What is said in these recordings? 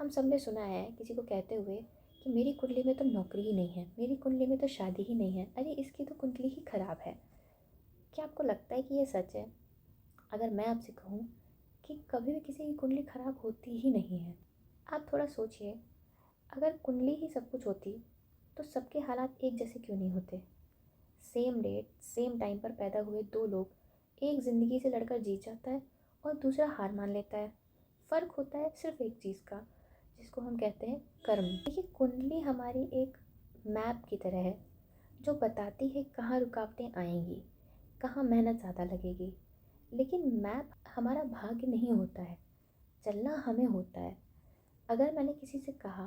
हम सब ने सुना है किसी को कहते हुए कि मेरी कुंडली में तो नौकरी ही नहीं है, मेरी कुंडली में तो शादी ही नहीं है, अरे इसकी तो कुंडली ही खराब है। क्या आपको लगता है कि ये सच है? अगर मैं आपसे कहूँ कि कभी भी किसी की कुंडली खराब होती ही नहीं है। आप थोड़ा सोचिए, अगर कुंडली ही सब कुछ होती तो सबके हालात एक जैसे क्यों नहीं होते? सेम डेट सेम टाइम पर पैदा हुए दो लोग एक ज़िंदगी से लड़कर जीत जाता है और दूसरा हार मान लेता है। फ़र्क होता है सिर्फ एक चीज़ का, जिसको हम कहते हैं कर्म। देखिए, कुंडली हमारी एक मैप की तरह है जो बताती है कहाँ रुकावटें आएंगी, कहाँ मेहनत ज़्यादा लगेगी। लेकिन मैप हमारा भाग्य नहीं होता है, चलना हमें होता है। अगर मैंने किसी से कहा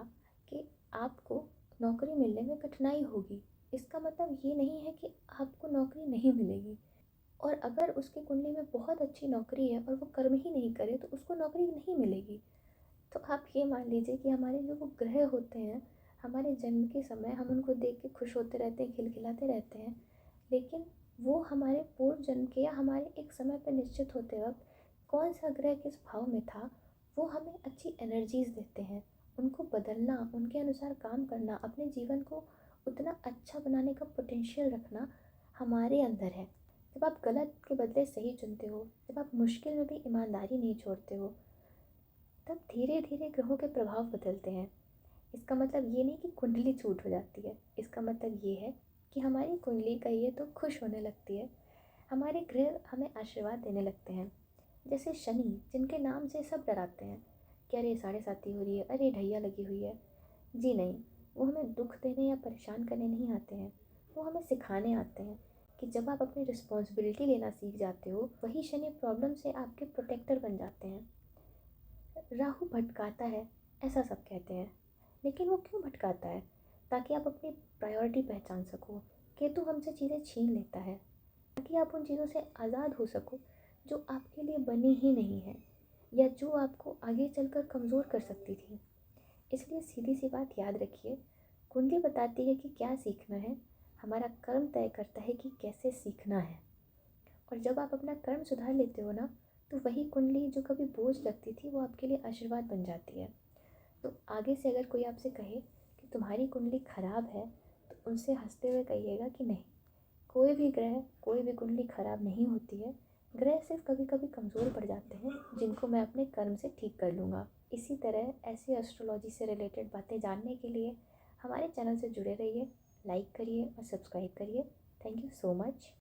कि आपको नौकरी मिलने में कठिनाई होगी, इसका मतलब ये नहीं है कि आपको नौकरी नहीं मिलेगी। और अगर उसकी कुंडली में बहुत अच्छी नौकरी है और वो कर्म ही नहीं करे तो उसको नौकरी नहीं मिलेगी। तो आप ये मान लीजिए कि हमारे जो वो ग्रह होते हैं, हमारे जन्म के समय हम उनको देख के खुश होते रहते हैं, खिलखिलाते रहते हैं, लेकिन वो हमारे पूर्व जन्म के या हमारे एक समय पर निश्चित होते वक्त कौन सा ग्रह किस भाव में था, वो हमें अच्छी एनर्जीज़ देते हैं। उनको बदलना, उनके अनुसार काम करना, अपने जीवन को उतना अच्छा बनाने का पोटेंशियल रखना हमारे अंदर है। जब आप गलत के बदले सही चुनते हो, जब आप मुश्किल में भी ईमानदारी नहीं छोड़ते हो, तब धीरे धीरे ग्रहों के प्रभाव बदलते हैं। इसका मतलब ये नहीं कि कुंडली छूट हो जाती है, इसका मतलब ये है कि हमारी कुंडली कहिए तो खुश होने लगती है। हमारे ग्रह हमें आशीर्वाद देने लगते हैं। जैसे शनि, जिनके नाम से सब डराते हैं कि अरे साढ़े साती हो रही है, अरे ढैया लगी हुई है। जी नहीं, वो हमें दुख देने या परेशान करने नहीं आते हैं, वो हमें सिखाने आते हैं कि जब आप अपनी रिस्पॉन्सिबिलिटी लेना सीख जाते हो, वही शनि प्रॉब्लम से आपके प्रोटेक्टर बन जाते हैं। राहु भटकाता है, ऐसा सब कहते हैं, लेकिन वो क्यों भटकाता है? ताकि आप अपनी प्रायोरिटी पहचान सको। केतु हमसे चीज़ें छीन लेता है ताकि आप उन चीज़ों से आज़ाद हो सको जो आपके लिए बनी ही नहीं है या जो आपको आगे चलकर कमज़ोर कर सकती थी। इसलिए सीधी सी बात याद रखिए, कुंडली बताती है कि क्या सीखना है, हमारा कर्म तय करता है कि कैसे सीखना है। और जब आप अपना कर्म सुधार लेते हो ना, तो वही कुंडली जो कभी बोझ लगती थी वो आपके लिए आशीर्वाद बन जाती है। तो आगे से अगर कोई आपसे कहे कि तुम्हारी कुंडली खराब है, तो उनसे हंसते हुए कहिएगा कि नहीं, कोई भी ग्रह, कोई भी कुंडली खराब नहीं होती है। ग्रह सिर्फ कभी कभी कमज़ोर पड़ जाते हैं, जिनको मैं अपने कर्म से ठीक कर लूँगा। इसी तरह ऐसी एस्ट्रोलॉजी से रिलेटेड बातें जानने के लिए हमारे चैनल से जुड़े रहिए, लाइक करिए और सब्सक्राइब करिए। Thank you so much.